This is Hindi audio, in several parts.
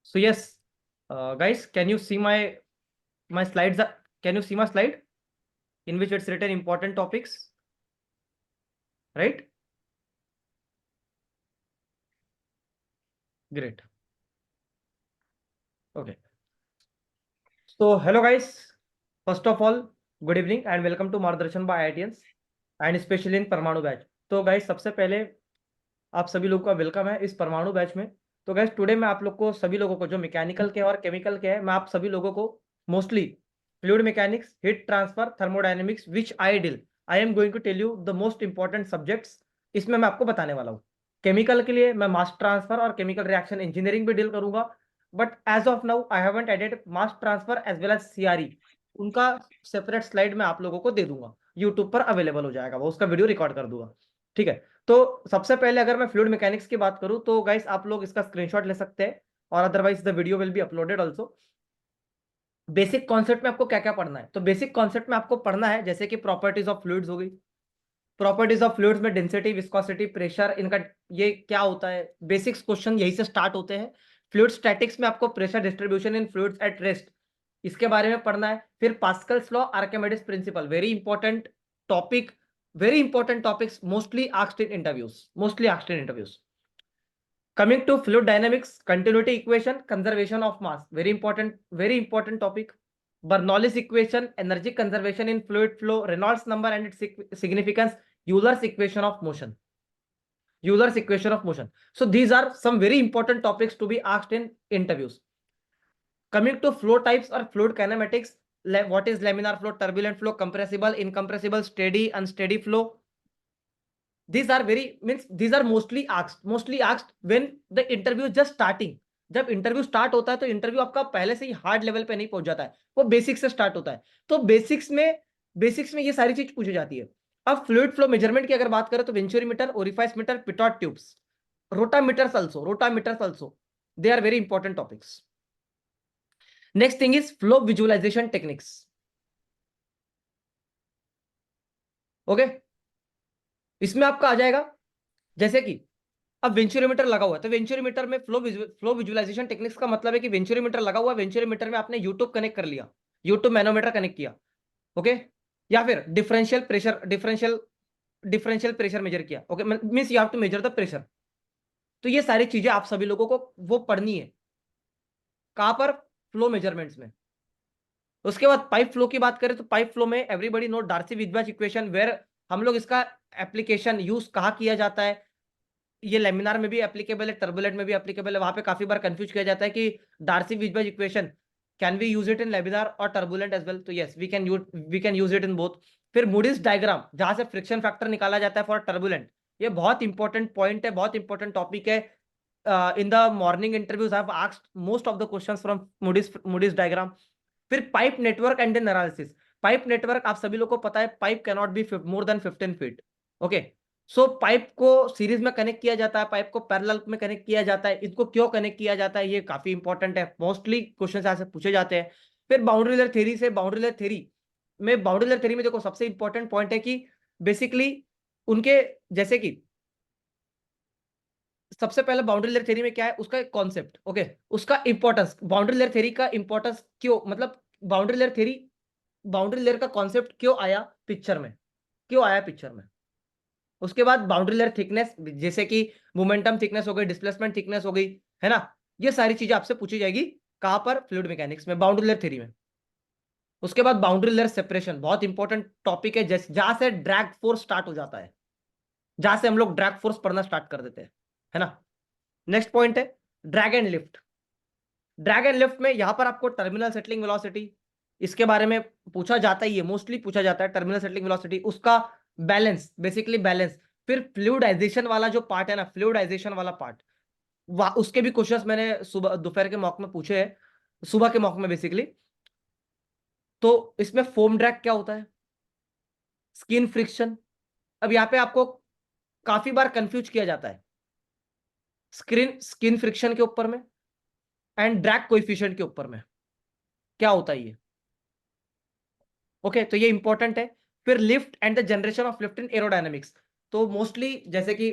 So yes, guys, can you see my slides? Can you see my slide in which it's written important topics, right? Great. Okay. So hello guys. First of all, good evening and welcome to Margdarshan by IITians and especially in परमाणु बैच. तो गाइस सबसे पहले आप सभी लोगों का वेलकम है इस परमाणु बैच में. तो गाइस टुडे मैं आप लोग को सभी लोगों को जो मैकेनिकल के और केमिकल के हैं मैं आप सभी लोगों को mostly fluid mechanics, heat transfer, thermodynamics which I am going to tell you the most important subjects इसमें मैं आपको बताने वाला हूँ. केमिकल के लिए मैं मास ट्रांसफर और केमिकल रिएक्शन इंजीनियरिंग भी डील करूंगा, but as of now I haven't added mass transfer as well as CRE. उनका सेपरेट स्लाइड मैं आप लोगों को दे दूंगा, यूट्यूब पर अवेलेबल हो जाएगा, वो उसका वीडियो रिकॉर्ड कर दूंगा. ठीक है. तो सबसे पहले अगर मैं फ्लूइड मैकेनिक्स की बात करूं तो गाइस आप लोग इसका स्क्रीनशॉट ले सकते हैं और otherwise the video will be uploaded also. Basic concept में आपको क्या क्या पढ़ना है, तो बेसिक कॉन्सेप्ट में आपको पढ़ना है जैसे कि प्रॉपर्टीज ऑफ फ्लूइड्स हो गई. प्रॉपर्टीज ऑफ फ्लूइड्स में डेंसिटी, विस्कोसिटी, प्रेशर, इनका ये क्या होता है, बेसिक्स क्वेश्चन यही से स्टार्ट होते हैं. फ्लूइड स्टैटिक्स में आपको pressure distribution in fluids at rest इसके बारे में पढ़ना है. फिर Pascal's law, Archimedes principle, very important topic, very important topics, mostly asked in interviews. Coming to fluid dynamics, continuity equation, conservation of mass, very important topic. Bernoulli's equation, energy conservation in fluid flow, Reynolds number and its significance, Euler's equation of motion. So these are some very important topics to be asked in interviews. Coming to flow types or fluid kinematics, what is laminar flow, turbulent flow, compressible, incompressible, steady, unsteady flow. These are mostly asked when the interview is just starting. जब इंटरव्यू स्टार्ट होता है तो इंटरव्यू आपका पहले से ही हार्ड लेवल पे नहीं पहुंच जाता है, वो बेसिक्स से स्टार्ट होता है. तो बेसिक्स में ये सारी चीज पूछी जाती है. अब फ्लूइड फ्लो मेजरमेंट की अगर बात करें तो venturimeter, orifice meter, pitot tubes, rotameters also they are very important topics. Next thing is flow visualization techniques. Okay, इसमें आपका आ जाएगा जैसे कि अब वेंचुरीमीटर लगा हुआ है तो वेंचुरीमीटर में फ्लो विजुअलाइजेशन टेक्निक्स का मतलब है कि वेंचुरीमीटर लगा हुआ है, वेंचुरीमीटर में आपने यूट्यूब कनेक्ट कर लिया, यूट्यूब मैनोमीटर कनेक्ट किया. ओके, या फिर डिफरेंशियल प्रेशर मेजर किया. Okay, means you have to measure the pressure. तो ये सारी चीजें आप सभी लोगों को वो पढ़नी है. कहां पर? फ्लो मेजरमेंट्स में. उसके बाद पाइप फ्लो की बात करें तो पाइप फ्लो में एवरीबॉडी नो डार्सी-विदबर्ग इक्वेशन, वेयर हम लोग इसका एप्लीकेशन यूज कहां किया जाता है. ये लेमिनार में भी एप्लीकेबल है, टर्बुलेंट में भी एप्लीकेबल है. वहां पे काफी बार कंफ्यूज किया जाता है कि Darcy Weisbach equation can we use it in laminar और टर्बुलेंट एज वेल. तो yes, we can use it in both. फिर मूडीज डायग्राम जहां से फ्रिक्शन फैक्टर निकाला जाता है फॉर टर्बुलेंट, ये बहुत इंपॉर्टेंट पॉइंट है, बहुत इंपॉर्टेंट टॉपिक है. In the morning interviews I have asked most of the questions from Moody's diagram. फिर pipe network and then analysis. Pipe network आप सभी लोग को पता है, pipe can not be more than 15 feet. Okay, so pipe को सीरीज में कनेक्ट किया जाता है, पाइप को पैरेलल में कनेक्ट किया जाता है. इनको क्यों कनेक्ट किया जाता है, ये काफी इंपॉर्टेंट है, मोस्टली क्वेश्चन ऐसे पूछे जाते हैं. फिर बाउंड्री लेयर थ्योरी से बाउंड्री लेयर थ्योरी में देखो सबसे इंपॉर्टेंट पॉइंट है कि बेसिकली उनके जैसे कि सबसे पहले बाउंड्री लेयर थ्योरी में क्या है, उसका एक कॉन्सेप्ट. ओके, उसका इंपॉर्टेंस, बाउंड्री लेयर थ्योरी का इंपॉर्टेंस क्यों, मतलब बाउंड्री लेयर का कॉन्सेप्ट क्यों आया पिक्चर में. उसके बाद बाउंड्री लेयर थिकनेस, जैसे कि मोमेंटम थिकनेस हो गई, डिस्प्लेसमेंट थिकनेस हो गई, है ना. ये सारी चीजें आपसे पूछी जाएगी कहां पर? फ्लूइड मैकेनिक्स में, बाउंड्री लेयर थ्योरी में. उसके बाद बाउंड्री लेयर सेपरेशन, बहुत इंपॉर्टेंट टॉपिक है, जहां से ड्रैग फोर्स स्टार्ट हो जाता है, जहां से हम लोग ड्रैग फोर्स पढ़ना स्टार्ट कर देते हैं, है ना. नेक्स्ट पॉइंट है drag and lift. Drag and lift में यहां पर आपको टर्मिनल सेटलिंग वेलोसिटी, इसके बारे में पूछा जाता ही है, मोस्टली पूछा जाता है टर्मिनल सेटलिंग वेलोसिटी, उसका बैलेंस, बेसिकली बैलेंस. फिर फ्लूइडाइजेशन वाला जो पार्ट है ना, फ्लूइडाइजेशन वाला पार्ट, उसके भी क्वेश्चंस मैंने सुबह दोपहर के मॉक में पूछे हैं, सुबह के मॉक में बेसिकली. तो इसमें फोम ड्रैग क्या होता है, स्किन फ्रिक्शन. अब यहाँ पे आपको काफी बार कंफ्यूज किया जाता है स्किन फ्रिक्शन के ऊपर में एंड ड्रैग कोएफिशिएंट के ऊपर में, क्या होता है ये. ओके, तो ये इंपॉर्टेंट है. फिर lift and the generation of lift in aerodynamics. तो मोस्टली जैसे कि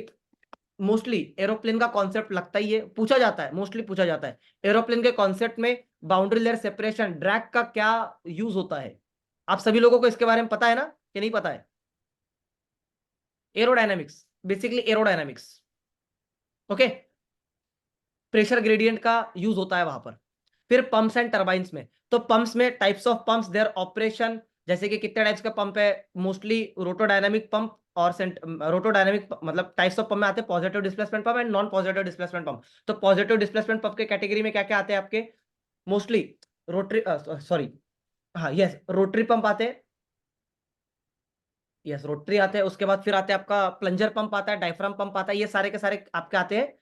मोस्टली एरोप्लेन का कॉन्सेप्ट लगता ही है, पूछा जाता है, मोस्टली पूछा जाता है एरोप्लेन के कॉन्सेप्ट में बाउंड्री लेयर सेपरेशन ड्रैग का क्या यूज होता है। आप सभी लोगों को इसके बारे में पता है ना कि नहीं पता है? Aerodynamics, basically aerodynamics. Okay, pressure gradient का यूज होता है वहां पर। फिर पंप्स एंड टर्बाइंस में, तो पंप्स में types of pumps, their operation, जैसे कि कितने टाइप्स का पंप है, मोस्टली रोटोडायनामिक पंप और रोटोडायनामिक मतलब टाइप्स ऑफ पंप में आते हैं positive displacement pump and non positive displacement pump. तो पॉजिटिव डिस्प्लेसमेंट पंप के कैटेगरी में क्या क्या आते हैं आपके? मोस्टली रोटरी, सॉरी, हाँ यस, रोटरी पंप आते हैं, यस रोटरी आते हैं। उसके बाद फिर आते हैं आपका प्लंजर पंप आता है, डायफ्राम पंप आता है, ये सारे के सारे आपके आते हैं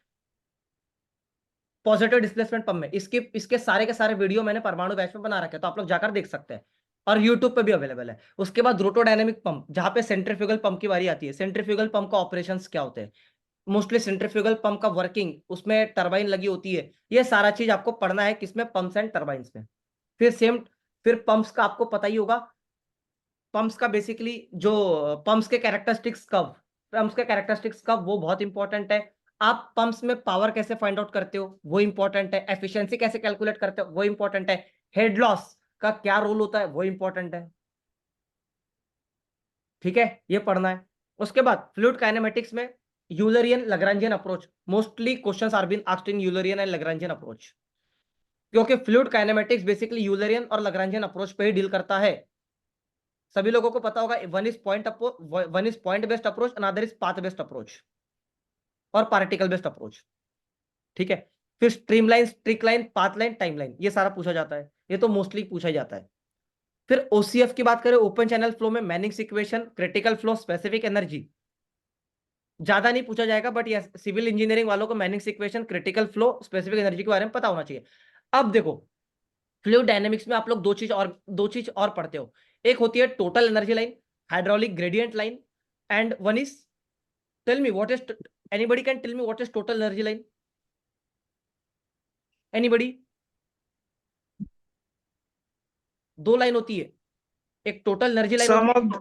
पॉजिटिव डिस्प्लेसमेंट पंप में। इसके इसके सारे के सारे वीडियो मैंने परमाणु बैच में बना रखे हैं, तो आप लोग जाकर देख सकते हैं, और यूट्यूब पे भी अवेलेबल है। उसके बाद रोटोडायनेमिक पंप, जहां पे सेंट्रीफ्यूगल पंप की बारी आती है। सेंट्रीफ्यूगल पंप का ऑपरेशंस क्या होते हैं, मोस्टली सेंट्रीफ्यूगल पंप का वर्किंग, उसमें टरबाइन लगी होती है, ये सारा चीज आपको पढ़ना है किसमें? पंप्स एंड टरबाइंस में। फिर सेम, फिर पंप्स का आपको पता ही होगा, पंप्स का बेसिकली जो पंप्स के कैरेक्टरिस्टिक्स कव, पंप्स के कैरेक्टरिस्टिक्स कव, वो बहुत इंपॉर्टेंट है। आप पंप्स में पावर कैसे फाइंड आउट करते हो, वो इंपॉर्टेंट है। एफिशिएंसी कैसे कैलकुलेट करते हो, वो इंपॉर्टेंट है। हेड लॉस का क्या रोल होता है, वो इंपॉर्टेंट है। ठीक है, ये पढ़ना है। उसके बाद फ्लूइड काइनेमेटिक्स में Eulerian Lagrangian approach, mostly questions are been asked in Eulerian and Lagrangian approach, क्योंकि फ्लूइड काइनेमेटिक्स बेसिकली यूलरियन और लैग्रेंजियन अप्रोच पे ही डील करता है। सभी लोगों को पता होगा, one is point based approach, another is path based approach और पार्टिकल बेस्ड अप्रोच। ठीक है, फिर streamline, streak line, path line, time line, ये सारा पूछा जाता है, ये तो मोस्टली पूछा ही जाता है। फिर ओसीएफ की बात करें, ओपन चैनल फ्लो में Manning's equation, critical flow, specific energy, ज्यादा नहीं पूछा जाएगा, बट यस सिविल इंजीनियरिंग वालों को Manning's equation, critical flow, specific energy के बारे में पता होना चाहिए। अब देखो, फ्लूइड डायनेमिक्स में आप लोग दो चीज और पढ़ते हो। एक होती है total energy line, hydraulic gradient line, and one is, tell me what is, anybody can tell me what is total energy line? Anybody? दो लाइन होती है, एक टोटल एनर्जी लाइन Some होती of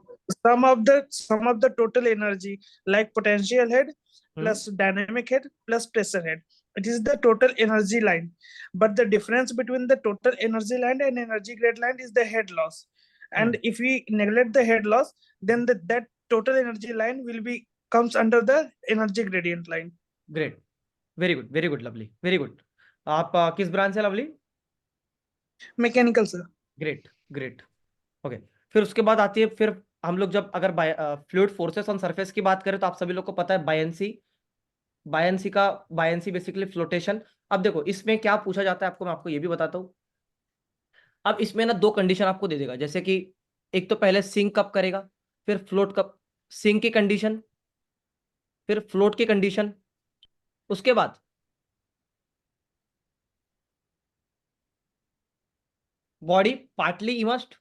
some of the total energy, like potential head है। plus dynamic head plus pressure head. It is the total energy line. But the difference between the total energy line and energy grade line is the head loss. And if we neglect the head loss, then that total energy line will be comes under the energy gradient line. Great, very good lovely, very good. आप किस ब्रांच से lovely? Mechanical, sir. Great great. Okay, फिर उसके बाद आती है, फिर हम लोग जब अगर फ्लूइड फोर्सेस ऑन सरफेस की बात करें, तो आप सभी लोग को पता है बायंसी, बायंसी बेसिकली फ्लोटेशन। अब देखो इसमें क्या पूछा जाता है आपको, मैं आपको ये भी बताता हूँ। अब इसमें ना दो कंडीशन आपको दे देगा, जैसे कि एक तो पहले सिंक कब करेगा, फिर फ्लोट कब, सिंक की कंडीशन, फिर फ्लोट की कंडीशन, उसके बाद body partly immersed,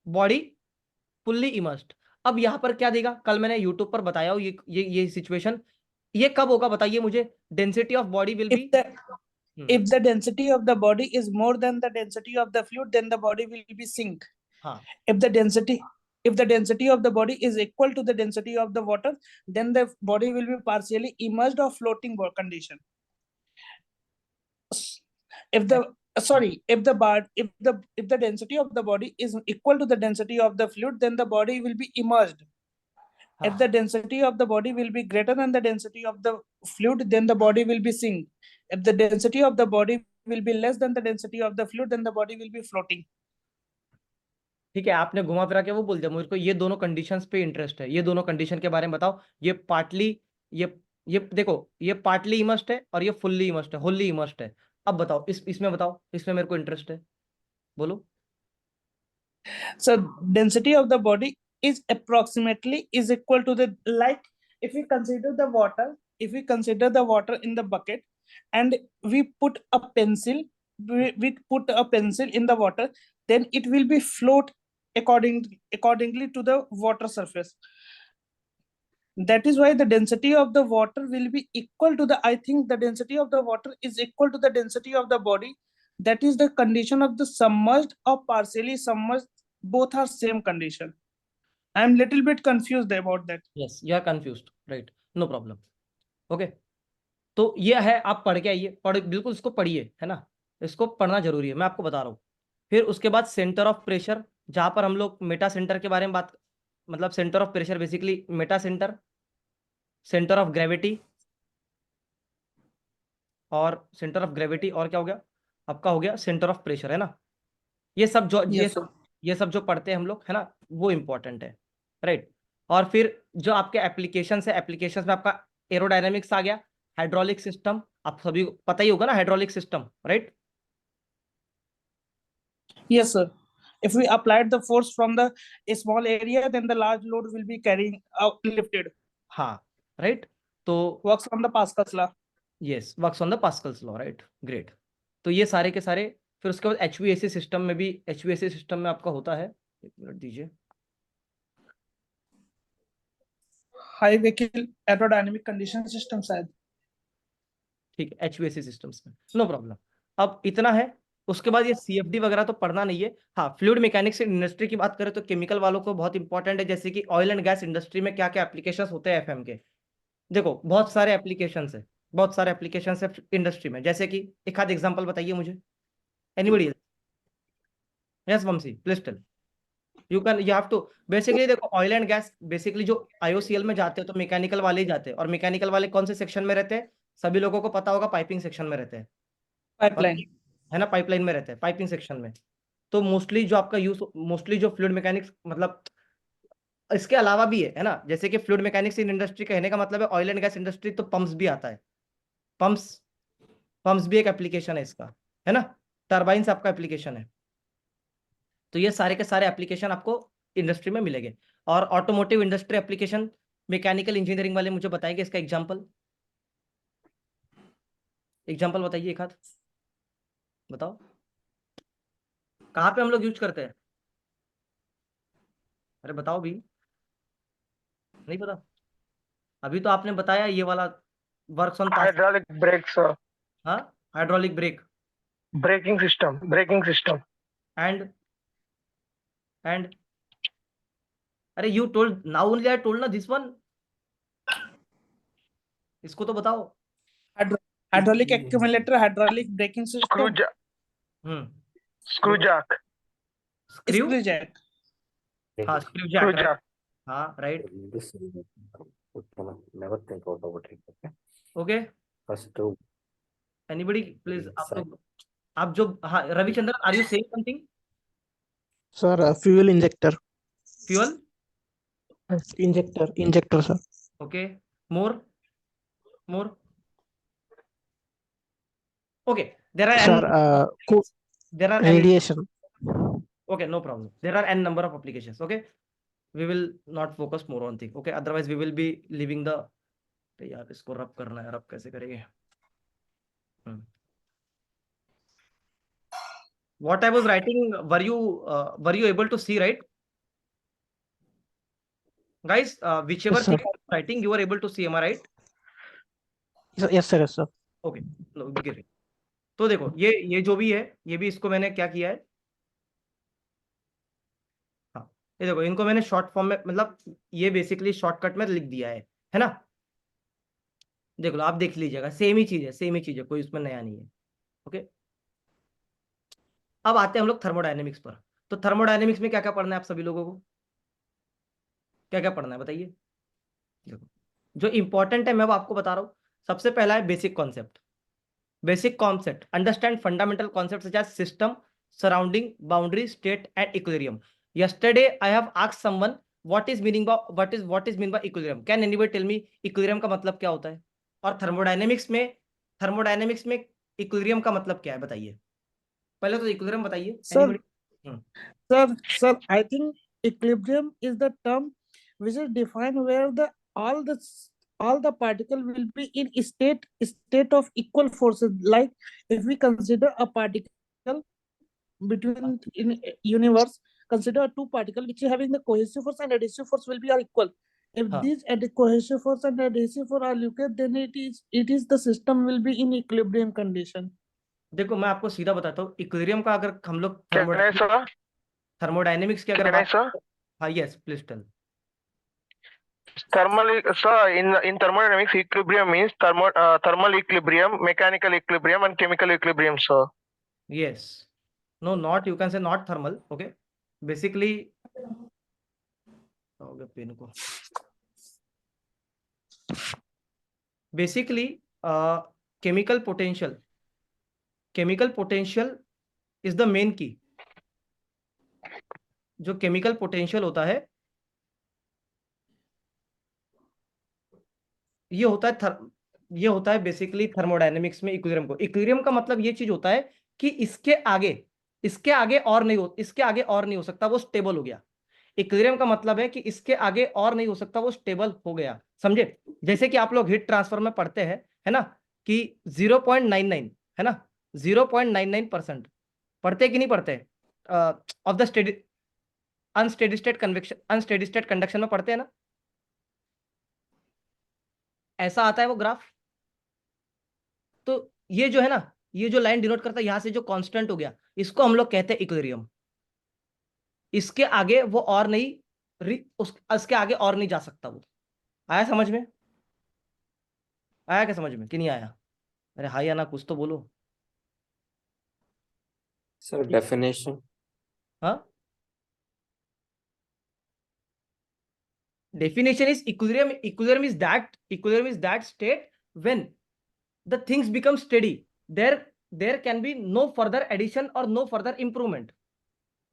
body fully immersed. अब यहां पर क्या देगा, कल मैंने यूट्यूब पर बताया हो ये सिचुएशन, ये कब होगा बताइए मुझे? Density of body will be, If the density of the body is more than the density of the fluid, then the body will be sink. हाँ, If the density of the body is equal to the density of the water, then the body will be partially immersed or floating condition. If the if the density of the body is equal to the density of the fluid, then the body will be immersed. If the density of the body will be greater than the density of the fluid, then the body will be sink. If the density of the body will be less than the density of the fluid, then the body will be floating. ठीक है, आपने घुमा फिरा के वो बोल दिया मुझे को, ये दोनों कंडीशंस पे इंटरेस्ट है, ये दोनों कंडीशन के बारे में बताओ। ये पार्टली, ये देखो, ये पार्टली इमर्स्ड है और ये फुल्ली इमर्स्ड है, होली इमर्स्ड है। अब बताओ इसमें बताओ, इसमें मेरे को इंटरेस्ट है, बोलो। So density of the body is approximately is equal to the, like, if we consider the water in the bucket, and we put a pencil, we put a pencil in the water, then it will be float accordingly to the water surface. That is why the density of the water will be equal to the, I think the density of the water is equal to the density of the body. That is the condition of the submerged or partially submerged, both are same condition. I am little bit confused about that. Yes, you are confused, right? No problem. Okay, तो ये है, आप पढ़ के आइए, बिल्कुल इसको पढ़िए, है ना, इसको पढ़ना जरूरी है, मैं आपको बता रहा हूँ। फिर उसके बाद सेंटर ऑफ प्रेशर, जहां पर हम लोग मेटा सेंटर के बारे में बात, मतलब centre of pressure basically Meta centre, centre of gravity, और सेंटर ऑफ ग्रेविटी, और क्या हो गया आपका, हो गया सेंटर ऑफ प्रेशर, है ना। ये सब जो Yes, sir. ये सब जो पढ़ते हैं हम लोग, है ना, वो इंपॉर्टेंट है, राइट। और फिर जो आपके एप्लीकेशन है, एप्लीकेशन में आपका एरोडायनेमिक्स आ गया, हाइड्रोलिक सिस्टम, आप सभी को पता ही होगा ना, hydraulic system, right. Yes, sir. If we applied the force from the small area, then the large load will be carrying out lifted. हाँ, राइट। तो Works on the Pascal's law. Yes, works on the Pascal's law, right, great. तो ये सारे के सारे, फिर उसके बाद एचवीएसी सिस्टम में भी, एचवीएसी सिस्टम में आपका होता है, एक मिनट दीजिए, High vehicle aerodynamic condition system शायद. ठीक है, एचवीएसी सिस्टम्स में, नो प्रॉब्लम। अब इतना है, उसके बाद ये सीएफडी वगैरह तो पढ़ना नहीं है। हाँ, फ्लूइड मैकेनिक्स इंडस्ट्री की बात करें तो केमिकल वालों को बहुत इंपॉर्टेंट है, जैसे कि ऑयल एंड गैस इंडस्ट्री में क्या क्या एप्लीकेशंस होते हैं एफएम के। देखो बहुत सारे एप्लीकेशंस है, बहुत सारे एप्लीकेशंस है इंडस्ट्री में, जैसे कि एक आध एग्जांपल बताइए मुझे, anybody. Yes Vanshi, please tell. You have to, basically देखो oil and gas basically IOCL आईओसीएल में जाते हैं तो मैकेनिकल वाले ही जाते हैं, और मैकेनिकल वाले कौन से सेक्शन में रहते हैं, सभी लोगों को पता होगा, पाइपिंग सेक्शन में रहते हैं, और Pipeline. है ना, पाइपलाइन में रहते हैं, पाइपिंग सेक्शन में। तो मोस्टली जो आपका यूज, मोस्टली जो फ्लूइड मैकेनिक्स, मतलब इसके अलावा भी है ना, जैसे कि फ्लूइड मैकेनिक्स इन इंडस्ट्री कहने का मतलब है ऑयल एंड गैस इंडस्ट्री, तो पंप्स भी आता है, पंप्स, पंप्स भी एक एप्लीकेशन है इसका, है ना, टरबाइंस आपका एप्लीकेशन है। तो ये सारे के सारे एप्लीकेशन आपको इंडस्ट्री में मिलेंगे। और automotive industry application, mechanical engineering वाले मुझे बताएंगे इसका एग्जांपल, एग्जांपल बताइए एक हाथ, बताओ कहाँ पे हम लोग यूज करते हैं, अरे बताओ भी, नहीं पता। अभी तो आपने बताया ये वाला, works on pass, hydraulic brakes, हाँ, hydraulic brake, braking system. And अरे you told now only, I told ना दिस वन, इसको तो बताओ। Hydraulic accumulator, hydraulic braking Screw system, jack, hmm, screw jack, screw, screw jack. हाँ screw screw jack, right, jack. हाँ right, This never think about it. Okay. Okay. First to anybody please, आप Sir. लोग, आप जो, हाँ Ravichandran, are you saying something, Sir, fuel injector. Fuel, Injector, sir. Okay, more, more, okay, there are Sir, there are radiation. okay, no problem, there are n number of applications, okay, we will not focus more on thing, okay, otherwise we will be leaving the, यार इसको रब करना है, रब कैसे करेंगे, what I was writing, were you able to see, right guys, whichever Yes, sir. thing I was writing you were able to see, am I right? Yes, sir. Yes, sir. Okay, great। तो देखो ये जो भी है, ये भी इसको मैंने क्या किया है, हाँ ये देखो इनको मैंने शॉर्ट फॉर्म में, मतलब ये बेसिकली शॉर्टकट में लिख दिया है ना, देख लो, आप देख लीजिएगा, सेम ही चीज है, सेम ही चीज है, कोई उसमें नया नहीं है, ओके। अब आते हैं हम लोग थर्मोडायनेमिक्स पर। तो थर्मोडायनेमिक्स में क्या क्या पढ़ना है आप सभी लोगों को, क्या क्या पढ़ना है बताइए। देखो जो इंपॉर्टेंट है मैं वो आपको बता रहा हूँ। सबसे पहला है basic concept, basic concept, understand fundamental concept such as system, surrounding, boundary, state and equilibrium. Yesterday I have asked someone what is meaning by, what is mean by equilibrium, can anybody tell me equilibrium का मतलब क्या होता है, और थर्मोडायनेमिक्स में इक्विलिब्रियम का मतलब क्या है बताइए, पहले तो इक्विलिब्रियम बताइए Sir, anybody. sir, I think equilibrium is the term which is defined where all the particle will be in state of equal forces. Like if we consider a particle between in universe, consider two particle which is having the cohesive force and adhesive force will be are equal. If हाँ। these cohesive force and adhesive force are equal, then it is the system will be in equilibrium condition. देखो मैं आपको सीधा बताता हूँ, इक्विलिब्रियम का अगर हम लोग Can I, sir? थर्मोडायनेमिक्स की अगर Can I, बात, sir? हाँ yes please tell. Sir, in thermodynamics, equilibrium means thermal equilibrium, mechanical equilibrium, and chemical equilibrium, sir. Yes. No, not, you can say not thermal. Okay. Basically, हो गया पेन को. Basically, chemical potential is the main key. जो chemical potential होता है, ये होता है बेसिकली थर्मोडायनेमिक्स में इक्विलिब्रियम को. इक्विलिब्रियम का मतलब ये चीज होता है कि इसके आगे और नहीं हो सकता, वो स्टेबल हो गया. इक्विलिब्रियम का मतलब है कि इसके आगे और नहीं हो सकता, वो स्टेबल हो गया. समझे? जैसे कि आप लोग हीट ट्रांसफर में पढ़ते हैं, है ना, कि 0.99, है ना, 0.99% पढ़ते कि नहीं पढ़ते of the unsteady state conduction में पढ़ते हैं ना. ऐसा आता है वो ग्राफ. तो ये जो है ना, ये जो लाइन डिनोट करता है यहां से जो कांस्टेंट हो गया, इसको हम लोग कहते हैं इक्विलिब्रियम. इसके आगे वो और नहीं, उसके आगे और नहीं जा सकता. वो आया समझ में? आया क्या समझ में कि नहीं आया? अरे हाँ या ना कुछ तो बोलो. Sir, definition. हाँ, definition is equilibrium is that state when the things become steady. There can be no further addition or no further improvement.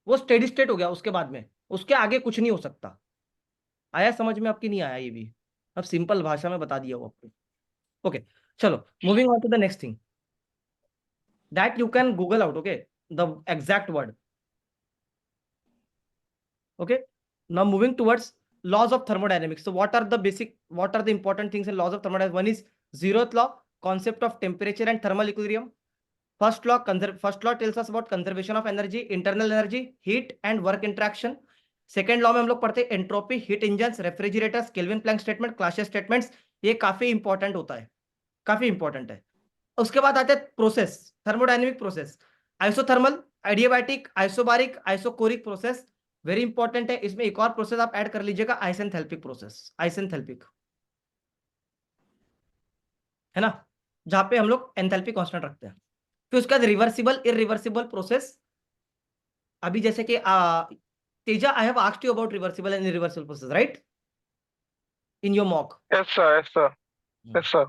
वो स्टेडी स्टेट हो गया, उसके बाद में उसके आगे कुछ नहीं हो सकता. आया समझ में आपकी? नहीं आया? ये भी अब सिंपल भाषा में बता दिया वो आपको. ओके, चलो moving on to the next thing that you can google out. Okay, the exact word. Okay, now moving towards laws of thermodynamics. So what are the important things in laws of thermodynamics? One is zeroth law, concept of temperature and thermal equilibrium. First law tells us about conservation of energy, internal energy, heat and work interaction. Second law में हम लोग पढ़ते हैं entropy, heat engines, refrigerators, Kelvin Planck statement, Clausius statements. ये काफी इंपॉर्टेंट होता है, काफी इंपॉर्टेंट है. उसके बाद आते हैं process, thermodynamic process, isothermal, adiabatic, isobaric, isochoric process. Very important है. इसमें एक और प्रोसेस आप ऐड कर लीजिएगा, आइसेंथैल्पिक प्रोसेस. आइसेंथैल्पिक है ना, जहां पे हम लोग एंथैल्पी कांस्टेंट रखते हैं. फिर उसके बाद रिवर्सिबल, इरिवर्सिबल प्रोसेस. अभी जैसे कि तेजा, आई have asked you about reversible and irreversible process, right, in your mock. Yes, sir. Yes, sir. Yes, sir.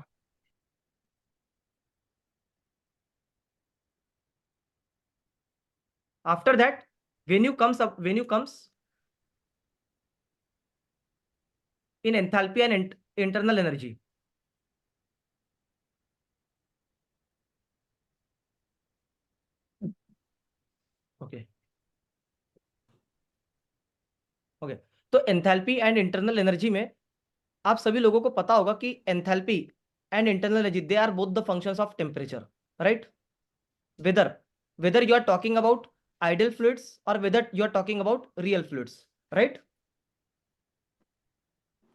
After that, when you comes in enthalpy and internal energy. Okay. Okay. तो एंथैल्पी एंड इंटरनल एनर्जी में आप सभी लोगों को पता होगा कि enthalpy and internal energy, they are both the functions of temperature, right. whether you are talking about ideal fluids or whether you are talking about real fluids, right.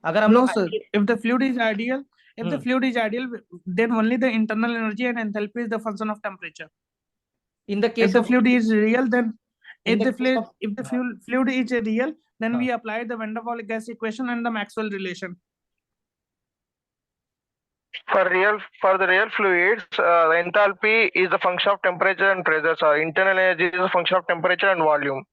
अगर हम No, लोग sir. If the fluid is ideal, Hmm. then only the internal energy and enthalpy is the function of temperature. in the If case the of fluid is real, then in if the the case of fluid is real, then हाँ. we apply the van der Waals gas equation and the Maxwell relation. For the real fluids, the enthalpy is a function of temperature and pressure, sir. Internal energy is a function of temperature and volume.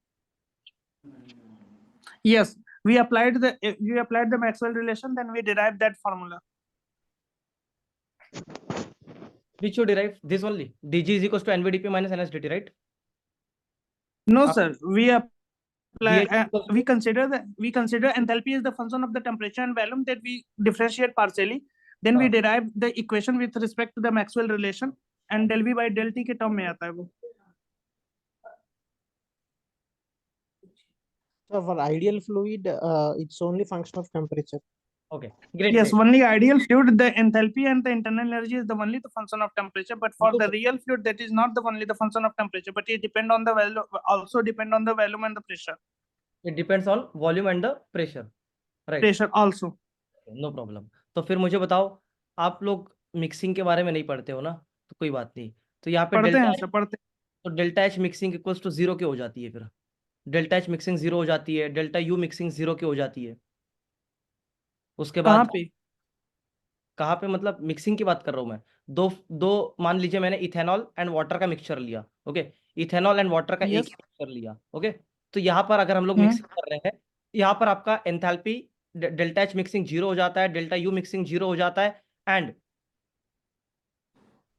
Yes, we applied the Maxwell relation, then we derived that formula. which you derive this only, dg is equals to nvdp minus nsdt, right. No, Uh, sir. We apply. dh We consider enthalpy as the function of the temperature and volume that we differentiate partially. Then we derive the equation with respect to the Maxwell relation, and del V by del T के term में आता है वो. So for ideal fluid, it's only function of temperature. Okay, great. Yes, great. only ideal fluid, the enthalpy and the internal energy is the only the function of temperature. But for No, the sir. real fluid, that is not the only the function of temperature, but it depend on the value, also depend on the volume and the pressure. It depends on volume and the pressure, right. Pressure also. No problem. तो फिर मुझे बताओ, आप लोग मिक्सिंग के बारे में नहीं पढ़ते हो ना, तो कोई बात नहीं. तो यहाँ पे पढ़ते डेल्टा हैं सर, पढ़ते. तो delta H mixing equals to 0 के हो जाती है. फिर डेल्टा एच मिक्सिंग 0 हो जाती है, डेल्टा यू मिक्सिंग 0 के हो जाती है. उसके कहाँ बाद पे? कहाँ पे मतलब मिक्सिंग की बात कर रहा हूँ मैं। दो दो मान लीजिए मैंने इथेनॉल एंड वाटर का मिक्सचर लिया, ओके, इथेनॉल एंड वाटर का एक यस। ही मिक्सचर लिया, ओके। तो यहाँ पर अगर हम लोग मिक्सिंग कर रहे हैं, यहाँ पर आपका एंथैल्पी डेल्टा एच मिक्सिंग 0 हो जाता है, डेल्टा यू मिक्सिंग 0 हो जाता है, एंड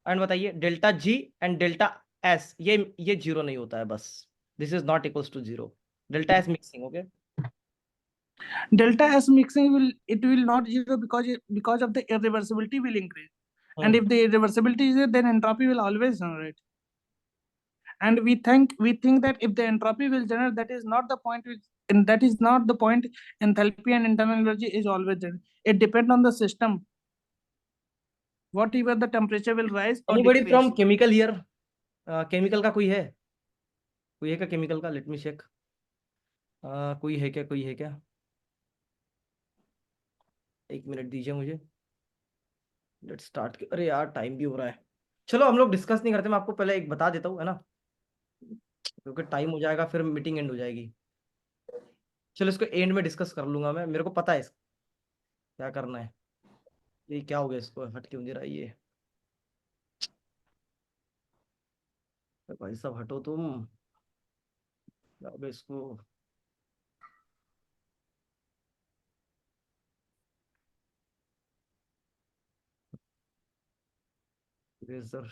बताइए delta G and delta S ये 0 नहीं होता है, बस this is not equals to 0, delta S mixing, okay. Delta S mixing will not zero because of the irreversibility will increase. And if the irreversibility is there, then entropy will always generate. And we think that if the entropy will generate, that is not the point and that is not the point. Enthalpy and internal energy is always there. It depends on the system. Whatever the temperature will rise or anybody decrease. From chemical here? Chemical का कोई है? कोई है क्या केमिकल का? Let me check. कोई है क्या, कोई है क्या? एक मिनट दीजिए मुझे, लेट स्टार्ट। अरे यार टाइम भी हो रहा है। चलो हम लोग डिस्कस नहीं करते, मैं आपको पहले एक बता देता हूँ, है ना, क्योंकि टाइम हो जाएगा फिर मीटिंग एंड हो जाएगी। चलो इसको एंड में डिस्कस कर लूंगा मैं, मेरे को पता है क्या करना है। ये क्या हो गया, इसको हट क्यों नहीं रहा ये? भाई साहब हटो तुम, अब इसको इरेजर,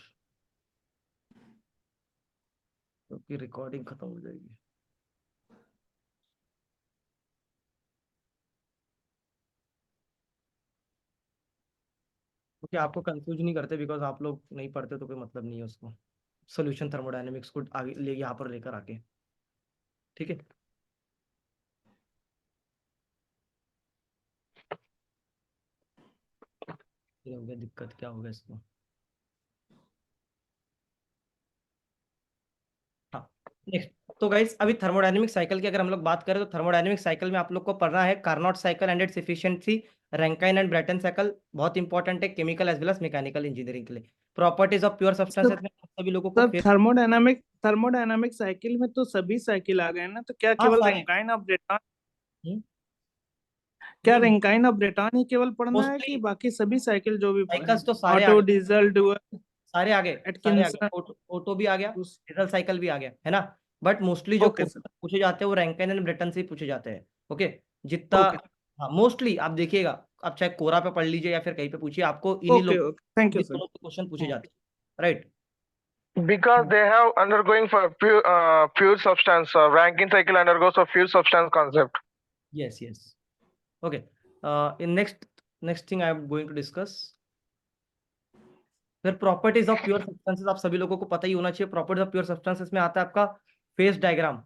क्योंकि रिकॉर्डिंग खत्म हो जाएगी। क्योंकि आपको कंफ्यूज नहीं करते, बिकॉज आप लोग नहीं पढ़ते तो कोई मतलब नहीं है उसको। सोल्यूशन थर्मोडायनेमिक्स को आगे ले यहाँ पर लेकर आके, ठीक है। ये हो गया दिक्कत, क्या हो गया इसको? हाँ, नेक्स्ट। तो गाइस अभी थर्मोडायनेमिक साइकिल की अगर हम लोग बात करें, तो थर्मोडायनेमिक साइकिल में आप लोग को पढ़ना है Carnot cycle and its efficiency, Rankine and Brayton cycle, बहुत इंपॉर्टेंट है chemical as well as mechanical engineering के लिए। प्रॉपर्टीज ऑफ प्योर सब्सटेंसेस में सभी लोगों को सर थर्मोडायनामिक साइकिल में तो सभी साइकिल आ गए ना, तो क्या हाँ केवल सारे। रैंकाइन ऑफ ब्रेटॉन, हम्म, क्या नहीं रैंकाइन ऑफ ब्रेटॉन ही केवल पढ़ना है कि मोस्टली बाकी सभी साइकिल जो भी साइकिल्स तो सारे आ ऑटो, गए, डीजल, डुअल, सारे आ गए, सारे आ गए। एटकिंसन? ऑटो भी आ गया, डीजल साइकिल भी आ गया, है ना। बट मोस्टली जो ओके सर, क्वेश्चन पूछे जाते हैं वो रैंकाइन एंड ब्रेटन से ही पूछे जाते हैं, ओके। जितना, ओके हाँ मोस्टली आप देखिएगा, आप चाहे कोरा पे पढ़ लीजिए या फिर कहीं पे पूछिए, आपको इन्हीं ओके लोग ओके, थैंक यू सर। दोनों क्वेश्चन पूछे जाते हैं, right. Because they have undergoing for pure substance. Rankine cycle undergoes a pure substance concept. Yes, yes. Okay. In next thing I am going to discuss. फिर प्रॉपर्टीज ऑफ प्योर सब्सटेंसेस, आप सभी लोगों को पता ही होना चाहिए। प्रॉपर्टीज ऑफ प्योर सब्सटेंसेस में आता है आपका phase diagram,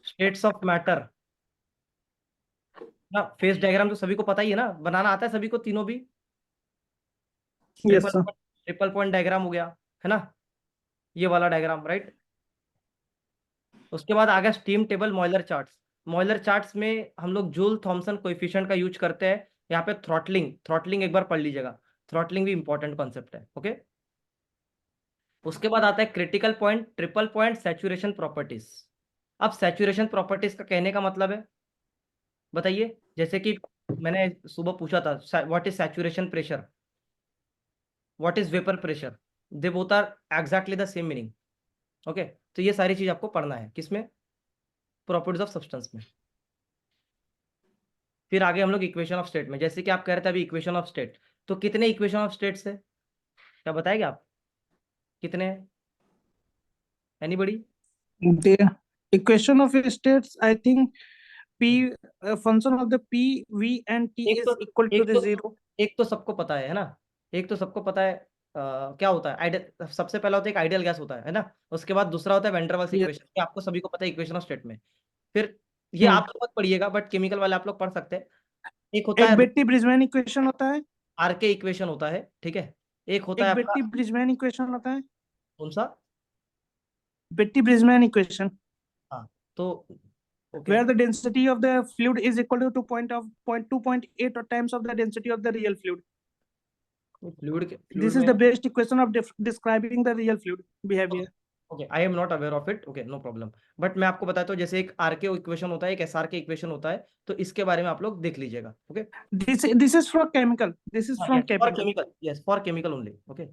states of matter ना। फेज डायग्राम तो सभी को पता ही है ना, बनाना आता है सभी को, तीनों भी। Yes sir. Triple point diagram हो गया, है ना, ये वाला डायग्राम, राइट। उसके बाद आ गया स्टीम टेबल, मॉइलर चार्ट्स। मॉइलर चार्ट्स में हम लोग जूल थॉमसन कोएफिशिएंट का यूज करते हैं। यहाँ पे थ्रॉटलिंग एक बार पढ़ लीजिएगा, थ्रॉटलिंग भी इंपॉर्टेंट कॉन्सेप्ट है, ओके। उसके बाद आता है critical point, triple point, saturation properties. अब सैचुरेशन प्रॉपर्टीज का कहने का मतलब है, बताइए, जैसे कि मैंने सुबह पूछा था, what is saturation pressure, what is vapour pressure, they both are exactly the same meaning, okay. तो ये सारी चीज आपको पढ़ना है, किसमें? प्रॉपर्टीज ऑफ सब्सटेंस में। फिर आगे हम लोग इक्वेशन ऑफ स्टेट में, जैसे कि आप कह रहे थे अभी इक्वेशन ऑफ स्टेट, तो कितने इक्वेशन ऑफ स्टेट्स है, क्या बताएंगे आप, कितने हैं? Anybody? The equation of states, I think P, function of the P, V and T एक is तो equal to एक the तो zero. एक तो सबको पता है ना, एक तो सबको पता है, क्या होता है आइडियल, सबसे पहला होता है एक आइडियल गैस होता है ना। उसके बाद दूसरा होता है van der Waals Yes. Equation, ये आपको सभी को पता है इक्वेशन ऑफ स्टेट में। फिर ये हम्म। आप लोग मत पढ़िएगा, बट केमिकल वाले आप लोग पढ़ सकते हैं। एक होता एक है बेट्टी ब्रिजमैन इक्वेशन होता है, आरके इक्वेशन होता है, ठीक है। एक होता है एक आपका बेट्टी ब्रिजमैन इक्वेशन होता है, कौन सा? बेट्टी ब्रिजमैन इक्वेशन, हाँ, तो okay, where the density of the fluid is equal to 2.8 or times of the density of the real fluid. Fluid This is में the best equation of describing the real fluid behavior. Okay, I am not aware of it, okay no problem. But मैं आपको बताता हूँ, जैसे एक आरके इक्वेशन होता है, एक एसआर के इक्वेशन होता है, तो इसके बारे में आप लोग देख लीजिएगा। Okay, This is for chemical. This is from for chemical. Chemical, yes for chemical only. Okay,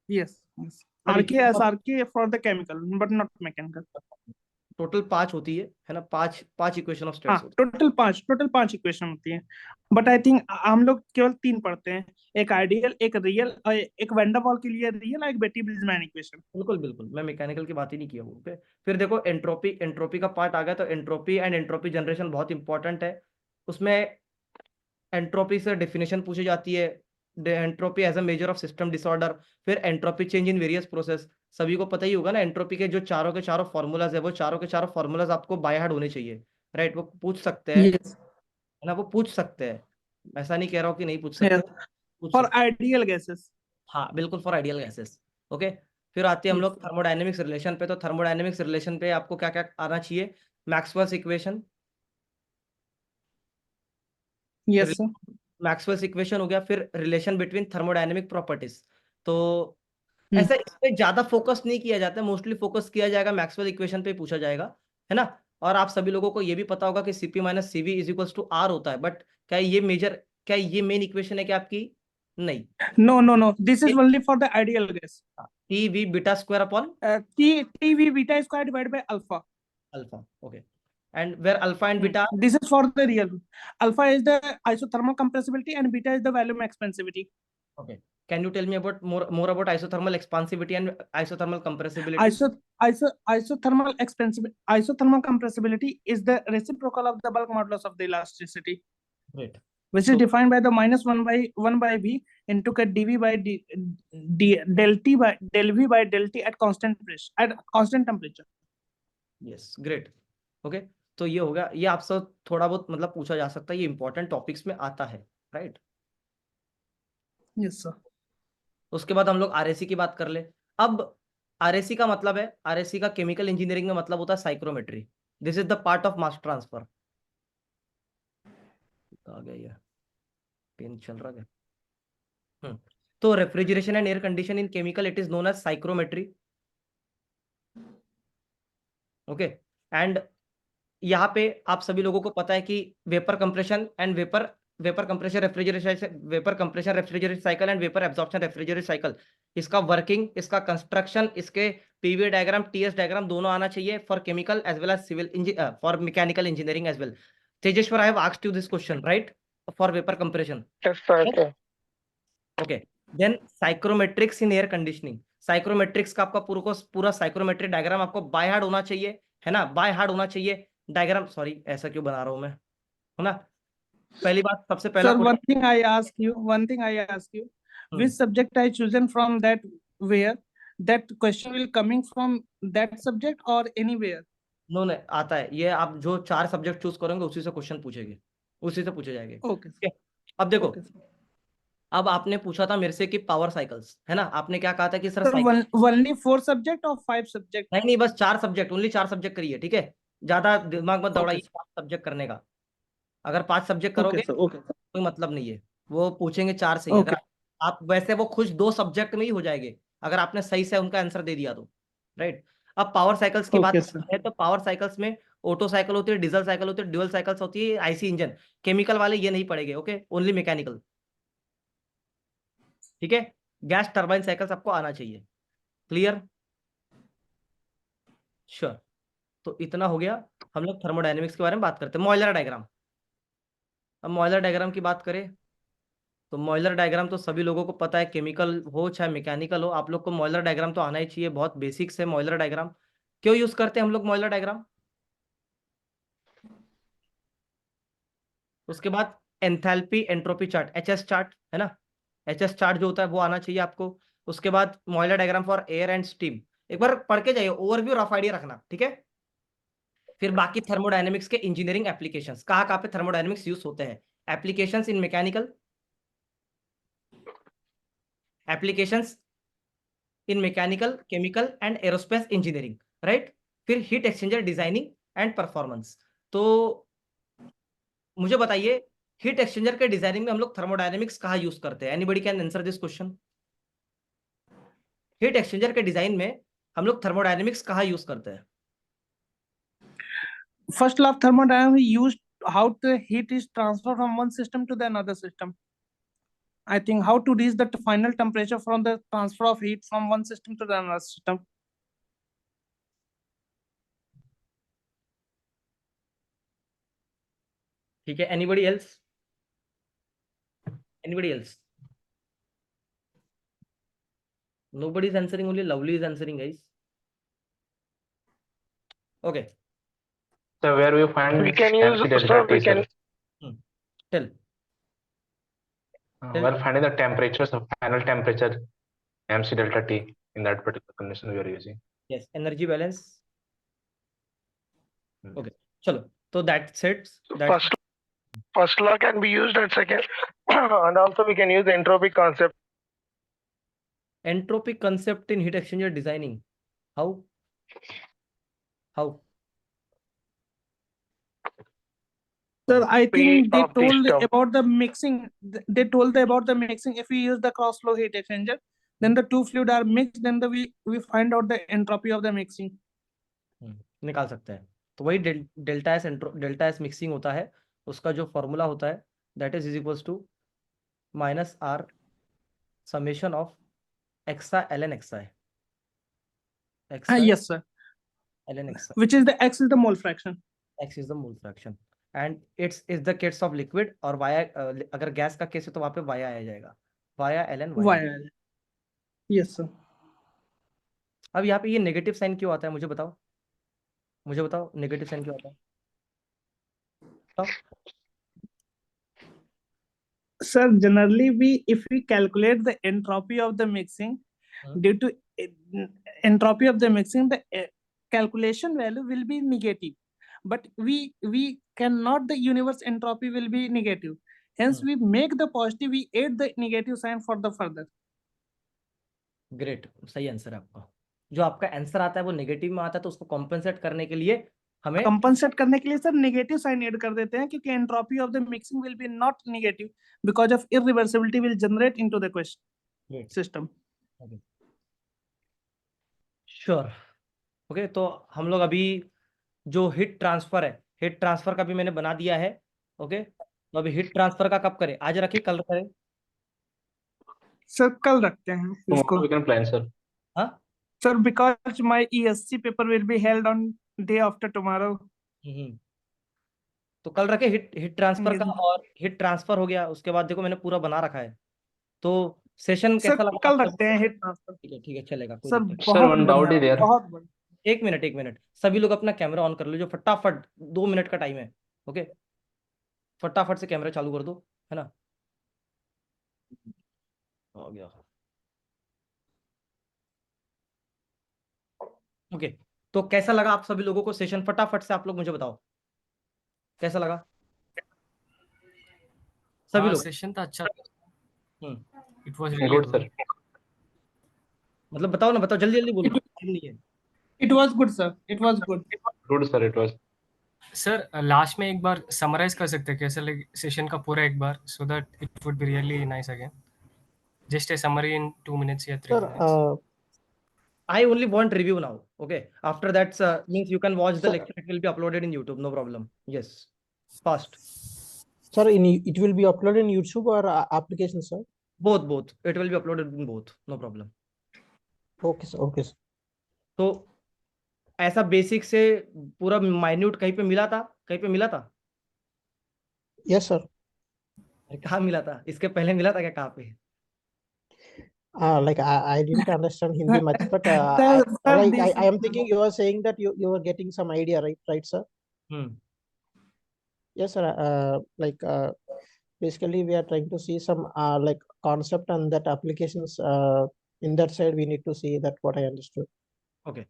Yes. Yes. चलिए, RK as RK for the chemical, but not mechanical. Total 5 होती है ना, 5 इक्वेशन ऑफ हाँ, स्टेट्स होती टोटल पांच इक्वेशन होती है, बट आई थिंक हम लोग केवल 3 पढ़ते हैं, एक आइडियल, एक रियल, और एक वैन डर वाल के लिए रियल, और एक बेटी-ब्रिजमैन इक्वेशन। है। बिल्कुल बिल्कुल, मैं मैकेनिकल की बात ही नहीं किया हूँ। ओके, फिर देखो एंट्रोपी, एंट्रोपी का पार्ट आ गया, तो एंट्रोपी एंड एंट्रोपी जनरेशन बहुत इंपॉर्टेंट है। उसमें एंट्रोपी से डेफिनेशन पूछी जाती है, entropy as a measure of system disorder, फिर entropy change in various process. सभी को पता ही होगा ना, एंट्रोपी के जो चारों के चारों फॉर्मूलाज है, वो चारों के चारों फॉर्मूलाज आपको बाय हार्ट होने चाहिए, राइट? वो पूछ सकते हैं, यस, है ना, वो पूछ सकते हैं, ऐसा नहीं कह रहा हूँ कि नहीं पूछ सकते, यस, पूछ फॉर सकते। Ideal gases. हाँ बिल्कुल, फॉर आइडियल गैसेस। ओके, फिर आते हैं हम यस, लोग थर्मोडायनेमिक्स रिलेशन पे। तो थर्मोडायनेमिक्स रिलेशन पे आपको क्या क्या आना चाहिए? Maxwell's equation, yes sir. Maxwell's equation हो गया, फिर रिलेशन बिटवीन थर्मोडायनेमिक प्रॉपर्टीज। तो ऐसा इस पे ज्यादा फोकस नहीं किया जाता है, मोस्टली फोकस किया जाएगा मैक्सवेल इक्वेशन पे पूछा जाएगा, है ना। और आप सभी लोगों को ये भी पता होगा कि CP minus CV is equals to R होता है, बट क्या ये मेन इक्वेशन है क्या आपकी? नहीं, No, this is only for the ideal gas. T V beta square upon TV beta square divided by alpha. Alpha. Okay, and where alpha and beta, This is for the real. Alpha is the isothermal compressibility and beta is the volume expansivity. Okay, can you tell me about more about isothermal expansivity and isothermal compressibility? Isothermal compressibility is the reciprocal of the bulk modulus of the elasticity, great, which is So- defined by the minus 1 by v into dv by del t by del v by del t at constant pressure, at constant temperature. Yes great. Okay, तो ये हो गया, ये आपसे थोड़ा बहुत मतलब पूछा जा सकता है, ये इंपॉर्टेंट टॉपिक्स में आता है, राइट? Yes sir. उसके बाद हम लोग आरएसी की बात कर ले। अब आरएसी का मतलब है, आरएसी का केमिकल इंजीनियरिंग में मतलब होता है psychrometry. This is the part of mass transfer. आ गया ये पेन चल रहा है। तो refrigeration and air condition in chemical, it is known as psychrometry. Okay, and यहाँ पे आप सभी लोगों को पता है कि vapour compression and vapour compression refrigeration cycle and vapour absorption refrigeration cycle, इसका वर्किंग, इसका कंस्ट्रक्शन, इसके पीवी डायग्राम, टीएस डायग्राम दोनों आना चाहिए for chemical as well as civil for mechanical engineering as well. Tejeshwar, I have asked you this question right, for vapour compression. Yes, sir. Okay. Okay, then psychrometrics in air conditioning. Psychrometrics का आपका पूरा साइक्रोमेट्रिक डायग्राम आपको बाय हार्ट होना चाहिए, है ना, बाय हार्ट होना चाहिए डायग्राम। सॉरी, ऐसा क्यों बना रहा हूं मैं, है ना। पहली बात, सबसे पहला Sir, one thing I ask you, which subject I chosen from that, where that question will coming from that subject or anywhere? No नहीं आता है ये, आप जो 4 सब्जेक्ट चूज करोगे उसी से क्वेश्चन पूछेंगे, उसी से पूछे जाएंगे। Okay. ठीक है? अब देखो, Okay. अब आपने पूछा था मेरे से कि पावर साइकिल्स, है ना, आपने क्या कहा था कि sir Sir, cycle, only 4 subject or 5 subject? नहीं नहीं, बस 4 सब्जेक्ट, ओनली 4 सब्जेक्ट करिए, ठीक है। ज्यादा दिमाग मत दौड़ाइए Okay, 5 सब्जेक्ट करने का। अगर 5 सब्जेक्ट okay करोगे sir. Okay. कोई मतलब नहीं है, वो पूछेंगे 4 से ही। अगर Okay. आप वैसे वो खुश 2 सब्जेक्ट में ही हो जाएंगे अगर आपने सही से उनका आंसर दे दिया तो, राइट। अब पावर साइकिल्स की बात Okay sir. करते हैं, तो पावर साइकिल्स में ऑटो साइकिल होती है, डीजल साइकिल होती है, ड्यूअल साइकिल्स होती है, आईसी इंजन। केमिकल वाले ये नहीं पढ़ेंगे, ओके, ओनली मैकेनिकल, ठीक है। गैस टरबाइन साइकिल्स आपको आना चाहिए, क्लियर, श्योर। तो इतना हो गया, हम लोग थर्मोडायनेमिक्स के बारे में बात करते हैं। मॉइलर डायग्राम, अब मॉइलर डायग्राम की बात करें तो मॉइलर डायग्राम तो सभी लोगों को पता है, केमिकल हो चाहे मैकेनिकल हो, आप लोग को मॉइलर डायग्राम तो आना ही चाहिए, बहुत बेसिक्स है मॉइलर डायग्राम। क्यों यूज करते हैं हम लोग मॉइलर डायग्राम? उसके बाद enthalpy entropy chart, HS chart, है ना, एचएस चार्ट जो होता है वो आना चाहिए आपको। उसके बाद Mollier diagram for air and steam, एक बार पढ़ के जाइए, ओवरव्यू रफ आइडिया रखना, ठीक है। फिर बाकी थर्मोडायनेमिक्स के इंजीनियरिंग एप्लीकेशंस, कहाँ पे थर्मोडायनेमिक्स यूज होते हैं, applications in mechanical, applications in mechanical, chemical and aerospace engineering, right. फिर heat exchanger designing and performance. तो मुझे बताइए, हीट एक्सचेंजर के डिजाइनिंग में हम लोग थर्मोडायनेमिक्स कहाँ यूज करते हैं? Anybody can answer this question. Heat exchanger के डिजाइन में हम लोग थर्मोडायनेमिक्स कहाँ यूज करते हैं? First law of thermodynamics used how the heat is transferred from one system to the another system. I think how to reach the final temperature from the transfer of heat from one system to the another system. ठीक है, anybody else? Anybody else? Nobody is answering, only Lovely is answering, guys. Okay. So where we find We can use, MC delta sir, T, we can, Tell. We're finding the temperatures of final temperature MC delta T in that particular condition we are using. Yes, energy balance. Hmm. Okay, chalo. So that's it. first law can be used at second, and also we can use the entropy concept. Entropy concept in heat exchanger designing. How? Sir, I think they of the told system. about the mixing. They told about the mixing. If we use the cross flow heat exchanger, then the two fluid are mixed. Then we find out the entropy of the mixing. निकाल सकते हैं। तो वही डेल्टा एस मिक्सिंग होता है, उसका जो फॉर्मूला होता है that is equals to minus R summation of एक्सा ln xi. Yes, sir. ln xi. Which is the x is the mole fraction. X is the mole fraction and it's is the case of liquid और via अगर गैस का केस है तो वहां पे via आ जाएगा, via ln y. Yes, sir. अब यहाँ पे ये नेगेटिव साइन क्यों आता है, मुझे बताओ नेगेटिव साइन क्यों आता है? Sir, generally if we calculate the entropy of the mixing, due to entropy of the mixing, the calculation value will be negative, but we cannot, the universe entropy will be negative, hence we make the positive, we add the negative sign for the further. Great, सही आंसर है आपका। जो आपका आंसर आता है वो नेगेटिव में आता है तो उसको कॉम्पेंसेट करने के लिए हमें सर नेगेटिव साइन ऐड कर देते हैं, क्योंकि entropy of the mixing will be not negative because of irreversibility will generate into the question system. Sure. Okay, तो हम लोग अभी जो हीट ट्रांसफर है, हीट ट्रांसफर का भी मैंने बना दिया है। ओके, तो अभी हीट ट्रांसफर का कब करें, आज रखिए कल करें? सर कल रखते हैं इसको। We can plan, sir. हाँ Sir, because my ESC paper will be held on day after tomorrow. तो कल रखे हीट ट्रांसफर का, और हीट ट्रांसफर हो गया उसके बाद देखो मैंने पूरा बना रखा है, तो सेशन कैसा लगा? कल रखते हैं हीट ट्रांसफर। ठीक है चलेगा। Sir one doubt is there. बहुत एक मिनट, सभी लोग अपना कैमरा ऑन कर लो, जो फटाफट 2 मिनट का टाइम है। ओके, फटाफट से कैमरा चालू कर दो, है ना? हो गया। ओके, तो कैसा लगा आप सभी लोगों को सेशन? फटाफट से आप लोग मुझे बताओ कैसा लगा सभी लोग? सेशन था अच्छा। It was Good, sir. मतलब बताओ ना, बताओ जल्दी बोलो, टाइम नहीं है। It was good, sir. It was good. Good, sir. It was. Sir last में एक बार समराइज कर सकते हैं कैसा लगे सेशन का पूरा एक बार, so that it would be really nice again, just a summary in 2 minutes या 3 minutes. I only want review now. Okay, after that means you can watch the lecture, it will be uploaded in YouTube, no problem. Yes, fast. Sir, it will be uploaded in YouTube or application, sir? Both. It will be uploaded in both, no problem. Okay, sir. Okay, sir. तो ऐसा बेसिक से पूरा माइन्यूट कहीं पे मिला था? Yes, sir. कहाँ मिला था? इसके पहले मिला था क्या कहाँ पे? Like I didn't understand Hindi much, but Sir, I am thinking you are saying that you were getting some idea, right, sir? Yes, sir. Like basically we are trying to see some like concept and that applications in that side we need to see that, what I understood. Okay.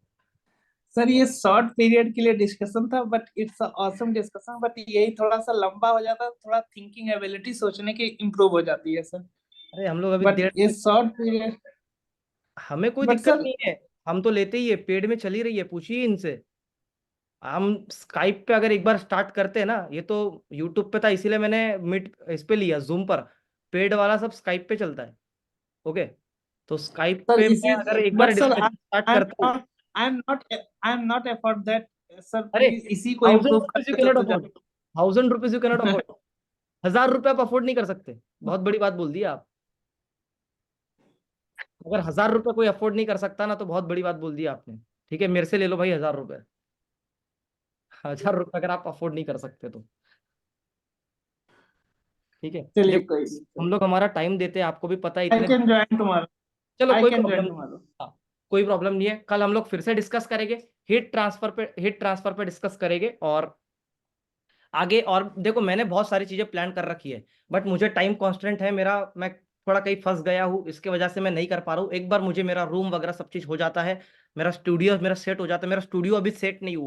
Sir ये शॉर्ट पीरियड के लिए डिस्कशन था, but it's awesome discussion, but यही थोड़ा सा लंबा हो जाता है, थोड़ा थिंकिंग एबिलिटी सोचने की इम्प्रूव हो जाती है सर। अरे हम लोग अभी बट ये शॉर्ट पीरियड हमें कोई But दिक्कत sir- नहीं है, हम तो लेते ही है, पेड में चली रही है, पूछिए इनसे। हम स्काइप पे अगर एक बार स्टार्ट करते हैं ना, ये तो यूट्यूब पे था इसीलिए मैंने मीट इस पे लिया, जूम पर। पेड वाला सब स्काइप पे चलता है। ओके, तो स्काइप Sir, पे इसी- मैं अगर एक but bar sir, discussion start करता हूँ I am not afford that, sir. अरे Please इसी को 1000 improve रुपीज यू करते कैनॉट तो afford, 1000 rupees you cannot afford, 1000 रुपये आप अफोर्ड नहीं कर सकते, बहुत बड़ी बात बोल दी आप। अगर 1000 रुपये कोई अफोर्ड नहीं कर सकता ना, तो बहुत बड़ी बात बोल दी आपने। ठीक है, मेरे से ले लो भाई 1000 रुपये, 1000 रुपये अगर आप अफोर्ड नहीं कर सकते तो। ठीक है, चलिए देखो कोई हम लोग हमारा टाइम देते हैं, आपको भी पता है I इतने। can join tomorrow. चलो I कोई can प्रॉब्लम, join tomorrow. हाँ कोई प्रॉब्लम नहीं है, कल हम लोग फिर से डिस्कस करेंगे, हीट ट्रांसफर पे डिस्कस करेंगे। और आगे और देखो मैंने बहुत सारी चीजें प्लान कर रखी है, बट मुझे टाइम कॉन्स्टेंट है मेरा, मैं थोड़ा कहीं फंस गया हूँ, इसके वजह से मैं नहीं कर पा रहा हूँ। एक बार मुझे मेरा रूम वगैरह सब चीज हो जाता है, मेरा स्टूडियो मेरा सेट हो जाता है, मेरा स्टूडियो अभी सेट नहीं हुआ।